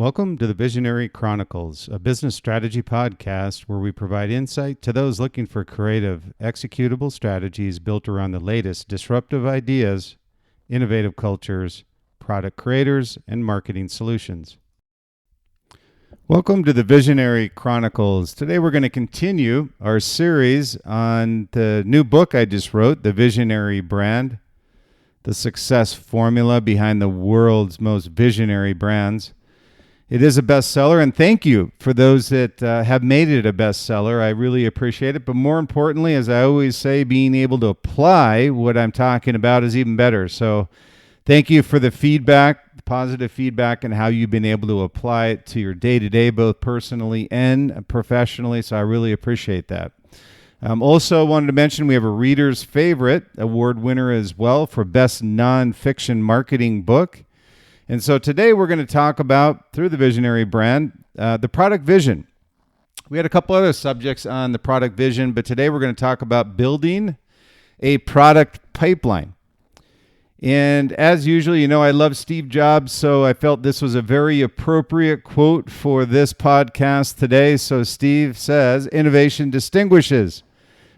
Welcome to the Visionary Chronicles, a business strategy podcast where we provide insight to those looking for creative, executable strategies built around the latest disruptive ideas, innovative cultures, product creators, and marketing solutions. Welcome to the Visionary Chronicles. Today we're going to continue our series on the new book I just wrote, The Visionary Brand, the success formula behind the world's most visionary brands. It is a bestseller, and thank you for those that have made it a bestseller. I really appreciate it. But more importantly, as I always say, being able to apply what I'm talking about is even better. So thank you for the feedback, the positive feedback, and how you've been able to apply it to your day-to-day, both personally and professionally. So I really appreciate that. Also wanted to mention we have a Reader's Favorite award winner as well for Best Nonfiction Marketing Book. And so today we're going to talk about, through the Visionary Brand, the product vision. We had a couple other subjects on the product vision, but today we're going to talk about building a product pipeline. And as usual, you know I love Steve Jobs, so I felt this was a very appropriate quote for this podcast today. So Steve says, innovation distinguishes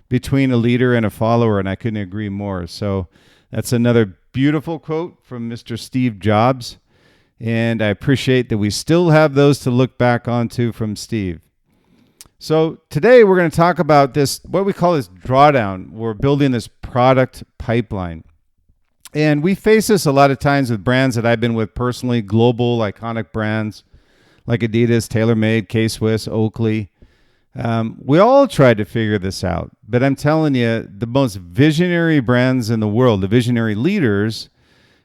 between a leader and a follower, and I couldn't agree more. So that's another beautiful quote from Mr. Steve Jobs. And I appreciate that we still have those to look back onto from Steve. So today we're going to talk about this, what we call this drawdown. We're building this product pipeline. And we face this a lot of times with brands that I've been with personally, global, iconic brands like Adidas, TaylorMade, K-Swiss, Oakley. We all tried to figure this out. But I'm telling you, the most visionary brands in the world, the visionary leaders,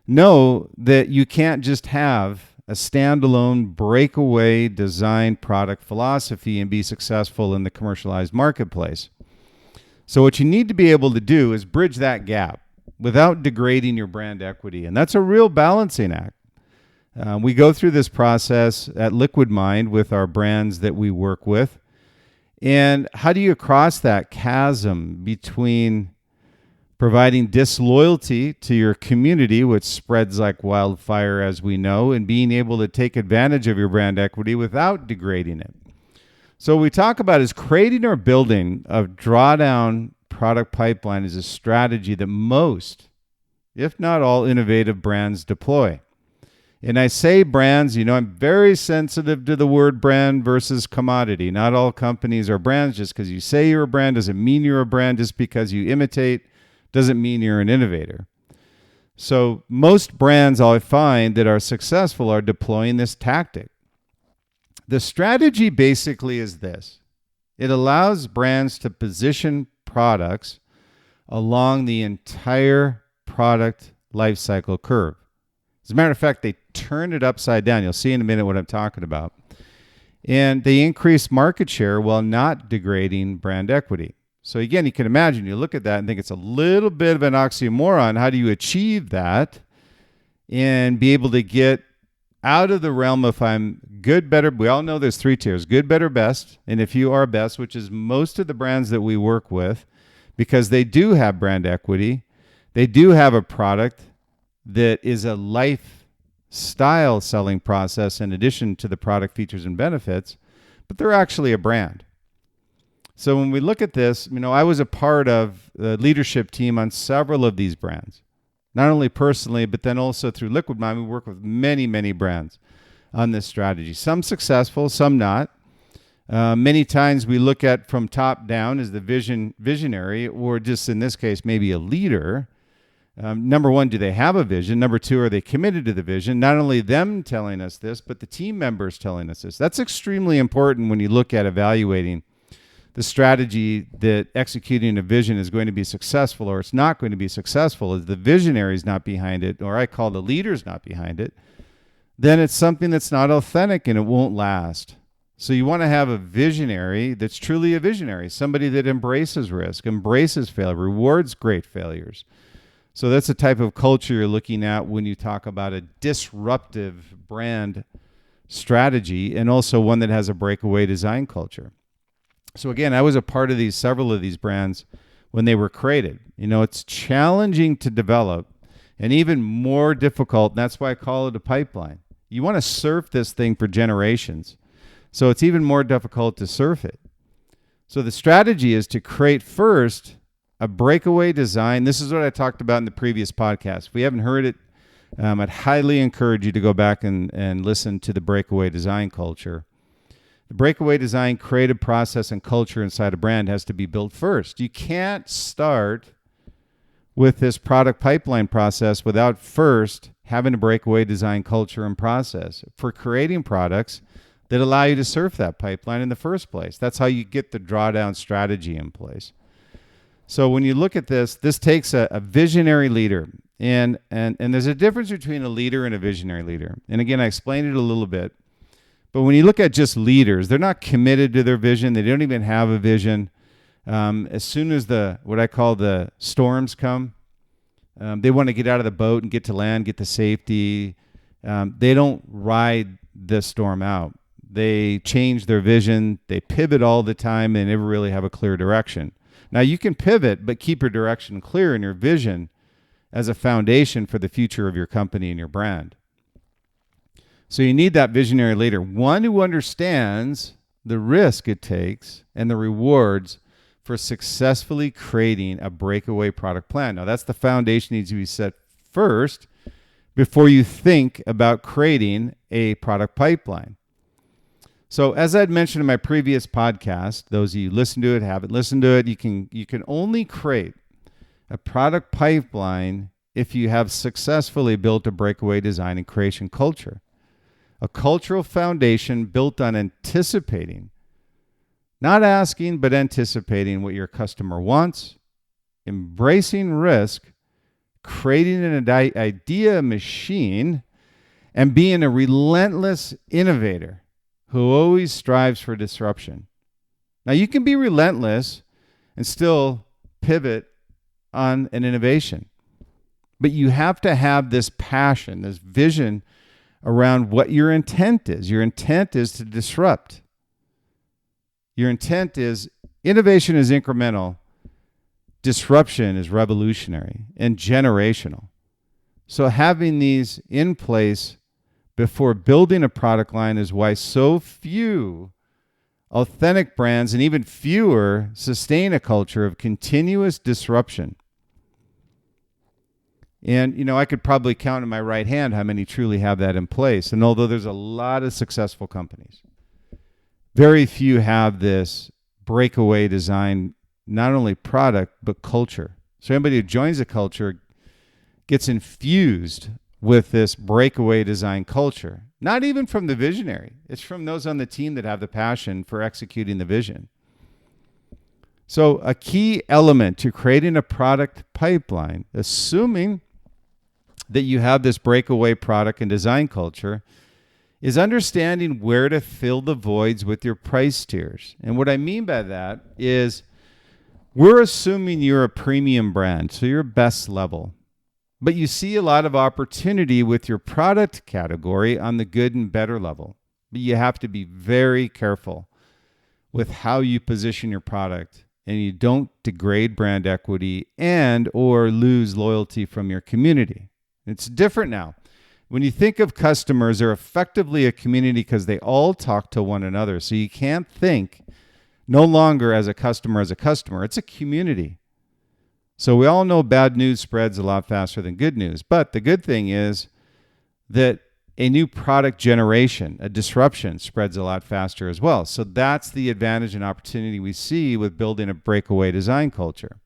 know that you can't just have a standalone breakaway design product philosophy and be successful in the commercialized marketplace. So what you need to be able to do is bridge that gap without degrading your brand equity. And that's a real balancing act. We go through this process at Liquid Mind with our brands that we work with. And how do you cross that chasm between providing disloyalty to your community, which spreads like wildfire, as we know, and being able to take advantage of your brand equity without degrading it? So what we talk about is creating or building a drawdown product pipeline is a strategy that most, if not all, innovative brands deploy. And I say brands, you know, I'm very sensitive to the word brand versus commodity. Not all companies are brands. Just because you say you're a brand doesn't mean you're a brand. Just because you imitate doesn't mean you're an innovator. So most brands I find that are successful are deploying this tactic. The strategy basically is this. It allows brands to position products along the entire product lifecycle curve. As a matter of fact, they turn it upside down. You'll see in a minute what I'm talking about. And they increase market share while not degrading brand equity. So again, you can imagine, you look at that and think it's a little bit of an oxymoron. How do you achieve that and be able to get out of the realm of I'm good, better? We all know there's three tiers, good, better, best. And if you are best, which is most of the brands that we work with, because they do have brand equity, they do have a product that is a lifestyle selling process in addition to the product features and benefits, but they're actually a brand. So when we look at this, you know, I was a part of the leadership team on several of these brands, not only personally, but then also through Liquid Mind. We work with many, many brands on this strategy. Some successful, some not. Many times we look at from top down as the visionary, or just in this case, maybe a leader. Number one, do they have a vision? Number two, are they committed to the vision? Not only them telling us this, but the team members telling us this. That's extremely important when you look at evaluating the strategy that executing a vision is going to be successful or it's not going to be successful. Is the visionary is not behind it, or I call the leaders not behind it, then it's something that's not authentic and it won't last. So you want to have a visionary that's truly a visionary, somebody that embraces risk, embraces failure, rewards great failures. So that's the type of culture you're looking at when you talk about a disruptive brand strategy, and also one that has a breakaway design culture. So again, I was a part of several of these brands when they were created. You know, it's challenging to develop and even more difficult. And that's why I call it a pipeline. You want to surf this thing for generations. So it's even more difficult to surf it. So the strategy is to create first a breakaway design. This is what I talked about in the previous podcast. If we haven't heard it, I'd highly encourage you to go back and listen to the breakaway design culture. The breakaway design, creative process, and culture inside a brand has to be built first. You can't start with this product pipeline process without first having a breakaway design culture and process for creating products that allow you to surf that pipeline in the first place. That's how you get the drawdown strategy in place. So when you look at this takes a visionary leader. And there's a difference between a leader and a visionary leader. And again, I explained it a little bit. But when you look at just leaders, they're not committed to their vision. They don't even have a vision. As soon as what I call the storms come, they want to get out of the boat and get to land, get to safety. They don't ride the storm out. They change their vision. They pivot all the time. They never really have a clear direction. Now, you can pivot, but keep your direction clear and your vision as a foundation for the future of your company and your brand. So you need that visionary leader, one who understands the risk it takes and the rewards for successfully creating a breakaway product plan. Now, that's the foundation that needs to be set first before you think about creating a product pipeline. So as I'd mentioned in my previous podcast, those of you who listen to it, haven't listened to it, you can only create a product pipeline if you have successfully built a breakaway design and creation culture. A cultural foundation built on anticipating, not asking, but anticipating what your customer wants, embracing risk, creating an idea machine, and being a relentless innovator who always strives for disruption. Now, you can be relentless and still pivot on an innovation, but you have to have this passion, this vision around what your intent is. Your intent is to disrupt. Your intent is innovation is incremental, disruption is revolutionary and generational. So having these in place before building a product line is why so few authentic brands and even fewer sustain a culture of continuous disruption. And, I could probably count in my right hand how many truly have that in place. And although there's a lot of successful companies, very few have this breakaway design, not only product, but culture. So anybody who joins a culture gets infused with this breakaway design culture, not even from the visionary. It's from those on the team that have the passion for executing the vision. So a key element to creating a product pipeline, assuming that you have this breakaway product and design culture, is understanding where to fill the voids with your price tiers. And what I mean by that is we're assuming you're a premium brand, so you're best level. But you see a lot of opportunity with your product category on the good and better level. But you have to be very careful with how you position your product, and you don't degrade brand equity and or lose loyalty from your community. It's different now. When you think of customers, they're effectively a community because they all talk to one another. So you can't think no longer as a customer. It's a community. So we all know bad news spreads a lot faster than good news. But the good thing is that a new product generation, a disruption, spreads a lot faster as well. So that's the advantage and opportunity we see with building a breakaway design culture.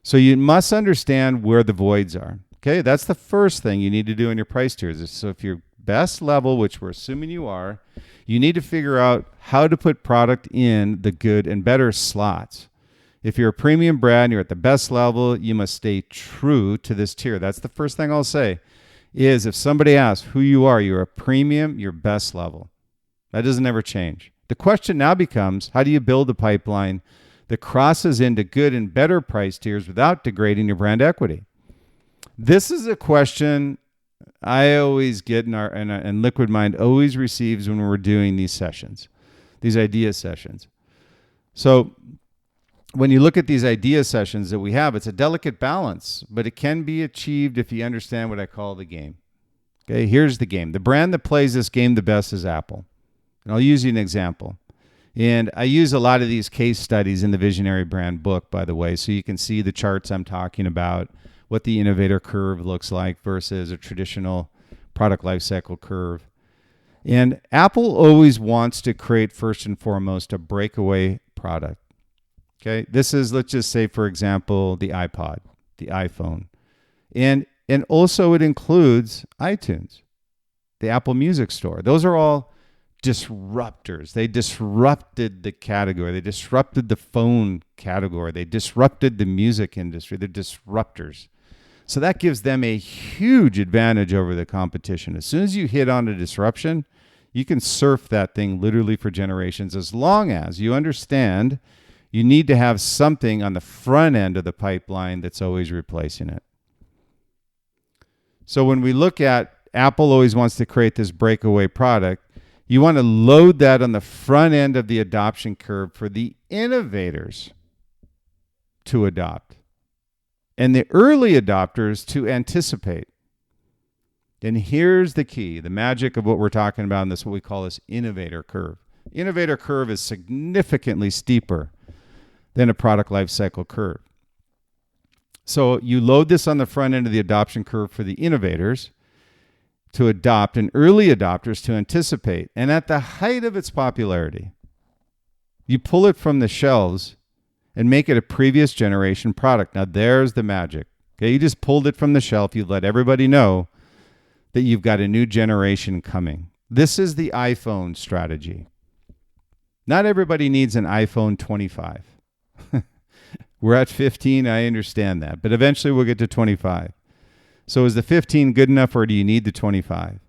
So you must understand where the voids are. Okay, that's the first thing you need to do in your price tiers. So if you're best level, which we're assuming you are, you need to figure out how to put product in the good and better slots. If you're a premium brand, you're at the best level, you must stay true to this tier. That's the first thing I'll say is if somebody asks who you are, you're a premium, you're best level. That doesn't ever change. The question now becomes, how do you build a pipeline that crosses into good and better price tiers without degrading your brand equity? This is a question I always get and Liquid Mind always receives when we're doing these sessions, these idea sessions. So when you look at these idea sessions that we have, it's a delicate balance, but it can be achieved if you understand what I call the game. Okay, here's the game. The brand that plays this game the best is Apple. And I'll use you an example. And I use a lot of these case studies in the Visionary Brand book, by the way, so you can see the charts I'm talking about, what the innovator curve looks like versus a traditional product lifecycle curve. And Apple always wants to create, first and foremost, a breakaway product. Okay, this is, let's just say, for example, the iPod, the iPhone. And also it includes iTunes, the Apple Music Store. Those are all disruptors. They disrupted the category. They disrupted the phone category. They disrupted the music industry. They're disruptors. So that gives them a huge advantage over the competition. As soon as you hit on a disruption, you can surf that thing literally for generations, as long as you understand you need to have something on the front end of the pipeline that's always replacing it. So when we look at Apple always wants to create this breakaway product, you want to load that on the front end of the adoption curve for the innovators to adopt and the early adopters to anticipate. And here's the key, the magic of what we're talking about in this, what we call this innovator curve. Innovator curve is significantly steeper than a product lifecycle curve. So you load this on the front end of the adoption curve for the innovators to adopt and early adopters to anticipate. And at the height of its popularity, you pull it from the shelves and make it a previous generation product. Now there's the magic. Okay, you just pulled it from the shelf. You let everybody know that you've got a new generation coming. This is the iPhone strategy. Not everybody needs an iPhone 25. We're at 15, I understand that. But eventually we'll get to 25. So is the 15 good enough, or do you need the 25?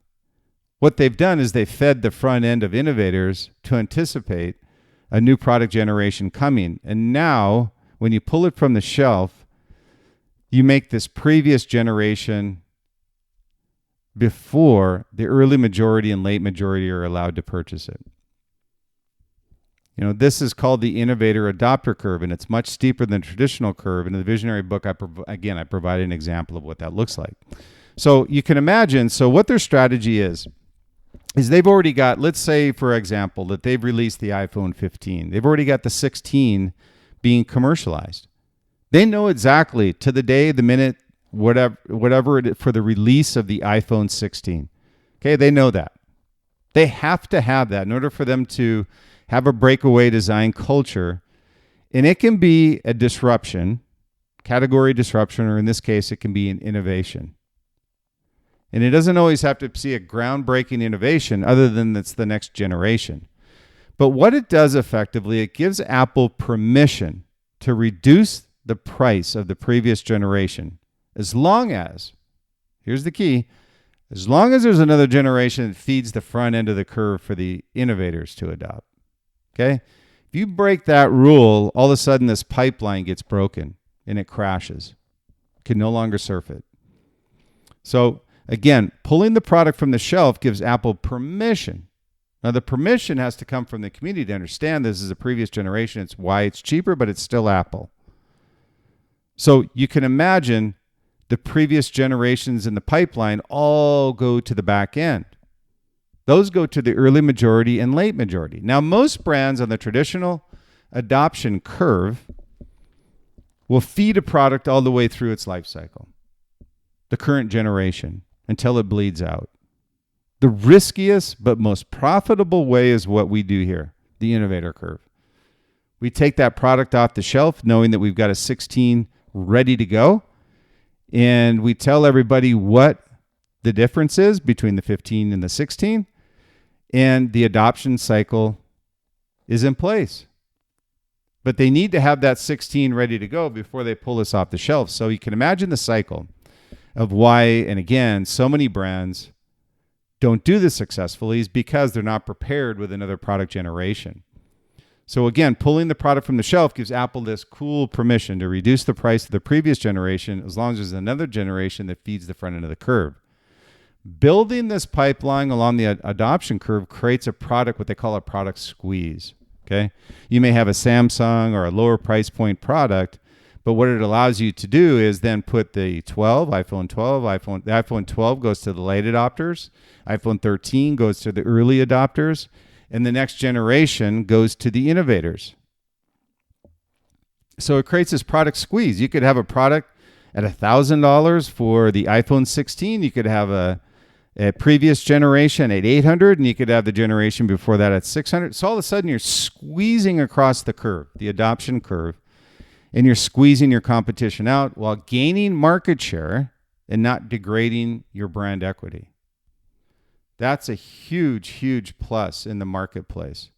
What they've done is they've fed the front end of innovators to anticipate a new product generation coming. And now, when you pull it from the shelf, you make this previous generation before the early majority and late majority are allowed to purchase it. You know, this is called the innovator adopter curve, and it's much steeper than the traditional curve. In the Visionary book, I provide an example of what that looks like. So you can imagine, so what their strategy is they've already got, let's say, for example, that they've released the iPhone 15. They've already got the 16 being commercialized. They know exactly to the day, the minute, whatever it is for the release of the iPhone 16. Okay, they know that. They have to have that in order for them to have a breakaway design culture. And it can be a disruption, category disruption, or in this case, it can be an innovation. And it doesn't always have to see a groundbreaking innovation other than it's the next generation. But what it does effectively, it gives Apple permission to reduce the price of the previous generation, as long as, here's the key, as long as there's another generation that feeds the front end of the curve for the innovators to adopt. Okay? If you break that rule, all of a sudden this pipeline gets broken and it crashes. You can no longer surf it. So again, pulling the product from the shelf gives Apple permission. Now the permission has to come from the community to understand this is a previous generation. It's why it's cheaper, but it's still Apple. So you can imagine the previous generations in the pipeline all go to the back end. Those go to the early majority and late majority. Now, most brands on the traditional adoption curve will feed a product all the way through its life cycle, the current generation, until it bleeds out. The riskiest but most profitable way is what we do here, the innovator curve. We take that product off the shelf knowing that we've got a 16 ready to go, and we tell everybody what the difference is between the 15 and the 16. And the adoption cycle is in place. But they need to have that 16 ready to go before they pull this off the shelf. So you can imagine the cycle of why, and again, so many brands don't do this successfully is because they're not prepared with another product generation. So again, pulling the product from the shelf gives Apple this cool permission to reduce the price of the previous generation as long as there's another generation that feeds the front end of the curve. Building this pipeline along the adoption curve creates a product, what they call a product squeeze. Okay, you may have a Samsung or a lower price point product, But what it allows you to do is then put the iPhone 12, the iPhone 12 goes to the late adopters, iPhone 13 goes to the early adopters, and the next generation goes to the innovators. So it creates this product squeeze. You could have a product at $1,000 for the iPhone 16. You could have a previous generation at $800, and you could have the generation before that at $600. So all of a sudden, you're squeezing across the curve, the adoption curve, and you're squeezing your competition out while gaining market share and not degrading your brand equity. That's a huge, huge plus in the marketplace.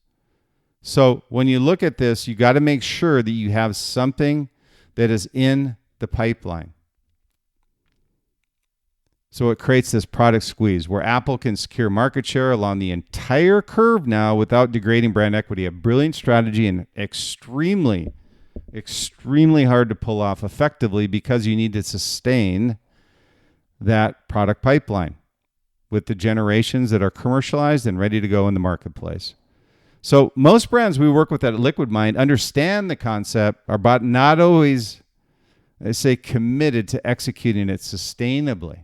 So when you look at this, you got to make sure that you have something that is in the pipeline. So it creates this product squeeze where Apple can secure market share along the entire curve now without degrading brand equity. A brilliant strategy and extremely, extremely hard to pull off effectively because you need to sustain that product pipeline with the generations that are commercialized and ready to go in the marketplace. So most brands we work with at Liquid Mind understand the concept, are but not always, I say, committed to executing it sustainably.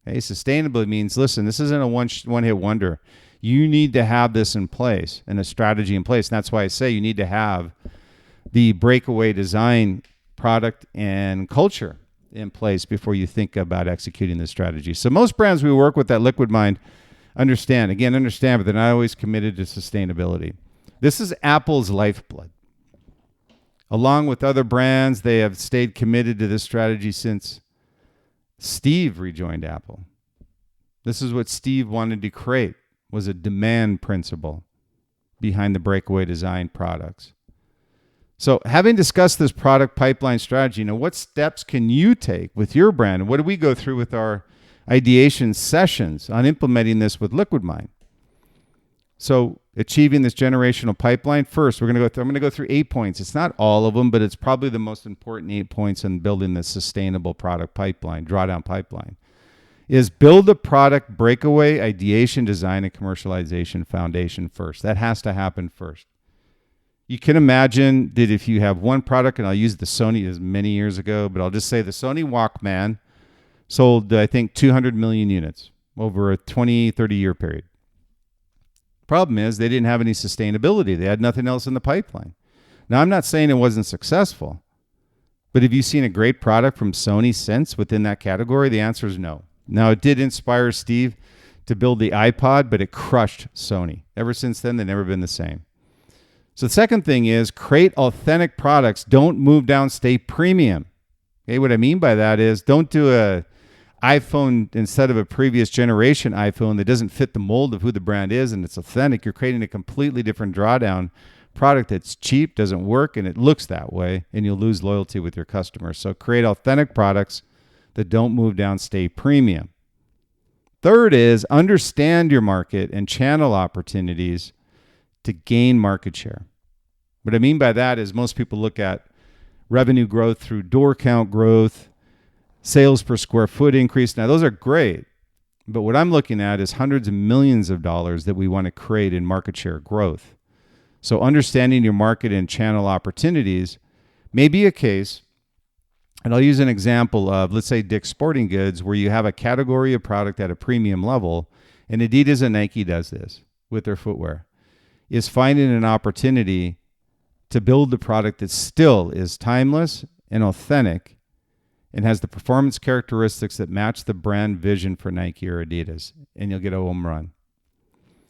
Okay, sustainably means, listen, this isn't a one-hit wonder. You need to have this in place and a strategy in place. And that's why I say you need to have the Breakaway design, product, and culture in place before you think about executing this strategy. So most brands we work with at Liquid Mind understand, but they're not always committed to sustainability. This is Apple's lifeblood. Along with other brands, they have stayed committed to this strategy since Steve rejoined Apple. This is what Steve wanted to create, was a demand principle behind the Breakaway design products. So having discussed this product pipeline strategy, what steps can you take with your brand? And what do we go through with our ideation sessions on implementing this with Liquid Mind? So achieving this generational pipeline, first, I'm going to go through 8 points. It's not all of them, but it's probably the most important 8 points in building this sustainable product pipeline, drawdown pipeline, is build a product breakaway, ideation, design, and commercialization foundation first. That has to happen first. You can imagine that if you have one product, and I'll use the Sony, as many years ago, but I'll just say the Sony Walkman sold, I think, 200 million units over a 20, 30-year period. Problem is they didn't have any sustainability. They had nothing else in the pipeline. Now, I'm not saying it wasn't successful, but have you seen a great product from Sony since within that category? The answer is no. Now, it did inspire Steve to build the iPod, but it crushed Sony. Ever since then, they've never been the same. So the second thing is create authentic products. Don't move down, stay premium. Okay, what I mean by that is don't do a iPhone instead of a previous generation iPhone that doesn't fit the mold of who the brand is and it's authentic. You're creating a completely different drawdown product that's cheap, doesn't work, and it looks that way, and you'll lose loyalty with your customers. So create authentic products that don't move down, stay premium. Third is understand your market and channel opportunities to gain market share. What I mean by that is most people look at revenue growth through door count growth, sales per square foot increase. Now, those are great, but what I'm looking at is hundreds of millions of dollars that we want to create in market share growth. So understanding your market and channel opportunities may be a case, and I'll use an example of, let's say, Dick's Sporting Goods, where you have a category of product at a premium level, and Adidas and Nike does this with their footwear, is finding an opportunity to build the product that still is timeless and authentic and has the performance characteristics that match the brand vision for Nike or Adidas, and you'll get a home run.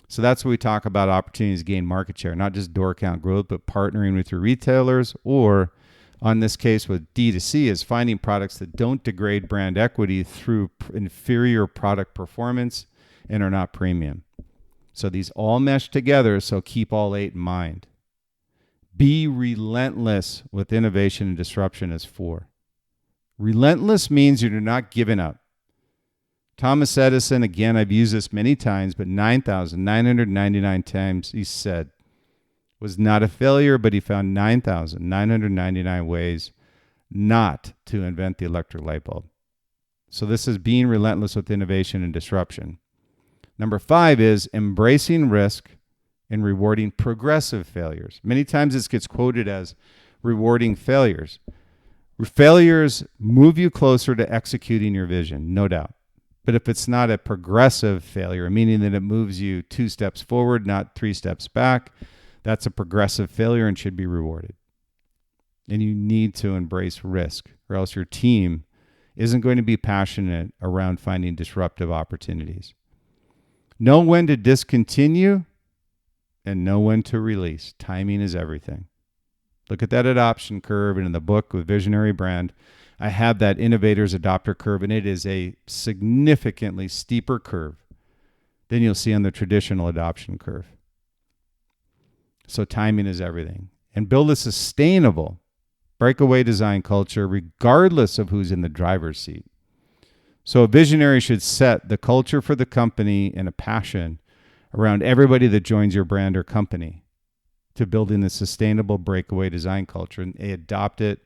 So that's what we talk about, opportunities to gain market share, not just door count growth, but partnering with your retailers, or on this case with D2C, is finding products that don't degrade brand equity through inferior product performance and are not premium. So these all mesh together, so keep all 8 in mind. Be relentless with innovation and disruption as 4. Relentless means you're not giving up. Thomas Edison, again, I've used this many times, but 9,999 times he said, was not a failure, but he found 9,999 ways not to invent the electric light bulb. So this is being relentless with innovation and disruption. Number 5 is embracing risk and rewarding progressive failures. Many times this gets quoted as rewarding failures. Failures move you closer to executing your vision, no doubt. But if it's not a progressive failure, meaning that it moves you 2 steps forward, not 3 steps back, that's a progressive failure and should be rewarded. And you need to embrace risk, or else your team isn't going to be passionate around finding disruptive opportunities. Know when to discontinue and know when to release. Timing is everything. Look at that adoption curve, and in the book with Visionary Brand, I have that innovators adopter curve, and it is a significantly steeper curve than you'll see on the traditional adoption curve. So timing is everything. And build a sustainable breakaway design culture regardless of who's in the driver's seat. So a visionary should set the culture for the company and a passion around everybody that joins your brand or company to building the sustainable breakaway design culture. And they adopt it,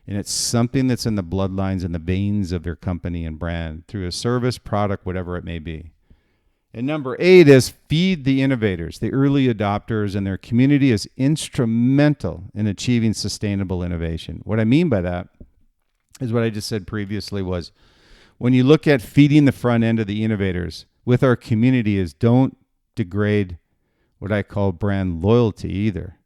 and it's something that's in the bloodlines and the veins of their company and brand through a service, product, whatever it may be. And number 8 is feed the innovators. The early adopters and their community is instrumental in achieving sustainable innovation. What I mean by that is what I just said previously was when you look at feeding the front end of the innovators with our community is don't degrade what I call brand loyalty either.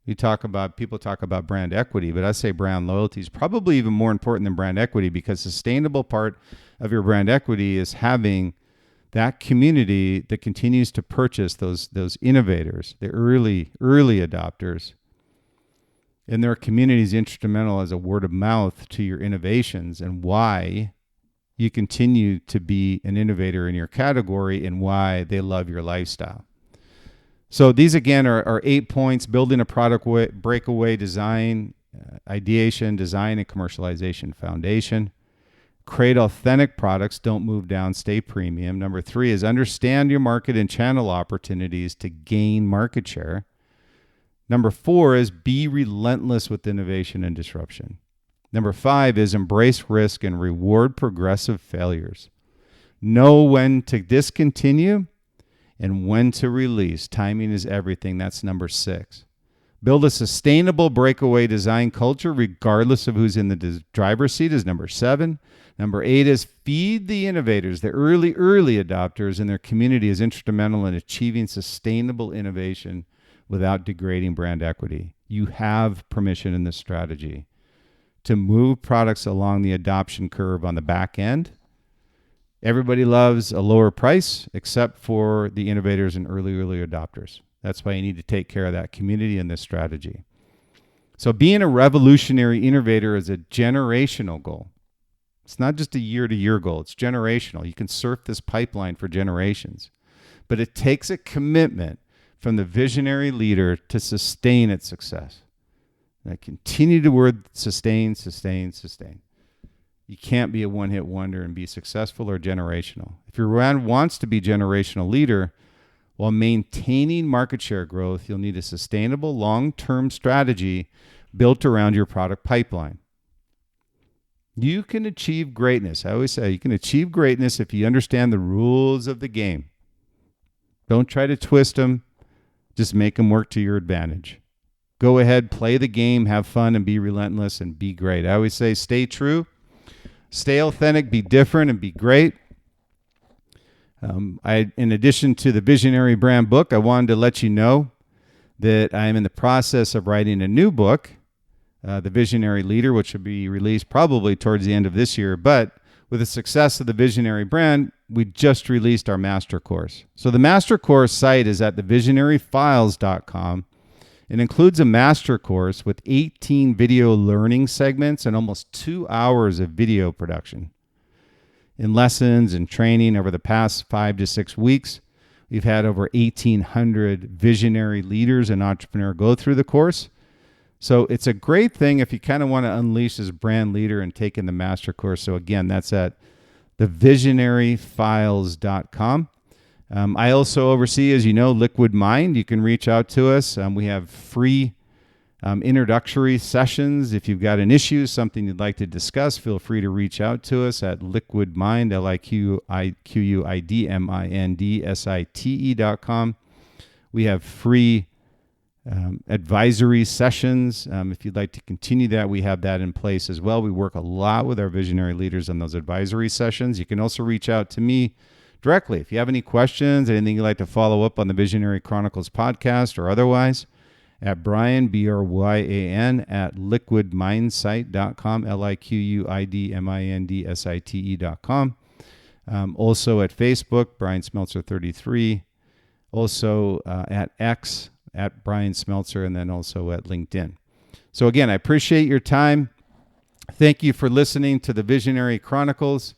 People talk about brand equity, but I say brand loyalty is probably even more important than brand equity, because sustainable part of your brand equity is having that community that continues to purchase those innovators, the early adopters, and their community is instrumental as a word of mouth to your innovations and why you continue to be an innovator in your category and why they love your lifestyle. So these again are 8 points: building a product breakaway design, ideation, design, and commercialization foundation. Create authentic products, don't move down, stay premium. Number 3 is understand your market and channel opportunities to gain market share. Number 4 is be relentless with innovation and disruption. Number 5 is embrace risk and reward progressive failures. Know when to discontinue and when to release. Timing is everything. That's number 6. Build a sustainable breakaway design culture regardless of who's in the driver's seat is number 7. Number 8 is feed the innovators. The early adopters and their community is instrumental in achieving sustainable innovation without degrading brand equity. You have permission in this strategy to move products along the adoption curve on the back end. Everybody loves a lower price except for the innovators and early adopters. That's why you need to take care of that community and this strategy. So being a revolutionary innovator is a generational goal. It's not just a year-to-year goal. It's generational. You can surf this pipeline for generations. But it takes a commitment from the visionary leader to sustain its success. And I continue to word sustain. You can't be a one-hit wonder and be successful or generational. If your brand wants to be generational leader while maintaining market share growth, you'll need a sustainable long-term strategy built around your product pipeline. You can achieve greatness. I always say you can achieve greatness if you understand the rules of the game. Don't try to twist them. Just make them work to your advantage. Go ahead, play the game, have fun, and be relentless and be great. I always say stay true, stay authentic, be different, and be great. In addition to the Visionary Brand book, I wanted to let you know that I am in the process of writing a new book, The Visionary Leader, which will be released probably towards the end of this year. But with the success of the Visionary Brand, we just released our master course. So the master course site is at thevisionaryfiles.com. It includes a master course with 18 video learning segments and almost 2 hours of video production. In lessons and training over the past 5 to 6 weeks, we've had over 1,800 visionary leaders and entrepreneurs go through the course. So it's a great thing if you kind of want to unleash as brand leader and take in the master course. So again, that's at thevisionaryfiles.com. I also oversee, as you know, Liquid Mind. You can reach out to us. We have free introductory sessions. If you've got an issue, something you'd like to discuss, feel free to reach out to us at Liquid Mind, LIQUIDMINDSITE.com. We have free advisory sessions. If you'd like to continue that, we have that in place as well. We work a lot with our visionary leaders on those advisory sessions. You can also reach out to me directly. If you have any questions, anything you'd like to follow up on the Visionary Chronicles podcast or otherwise, at Bryan, Bryan, at liquidmindsite.com, liquidmindsite.com. Also at Facebook, Bryan Smeltzer 33. Also at X, at Bryan Smeltzer, and then also at LinkedIn. So again, I appreciate your time. Thank you for listening to the Visionary Chronicles.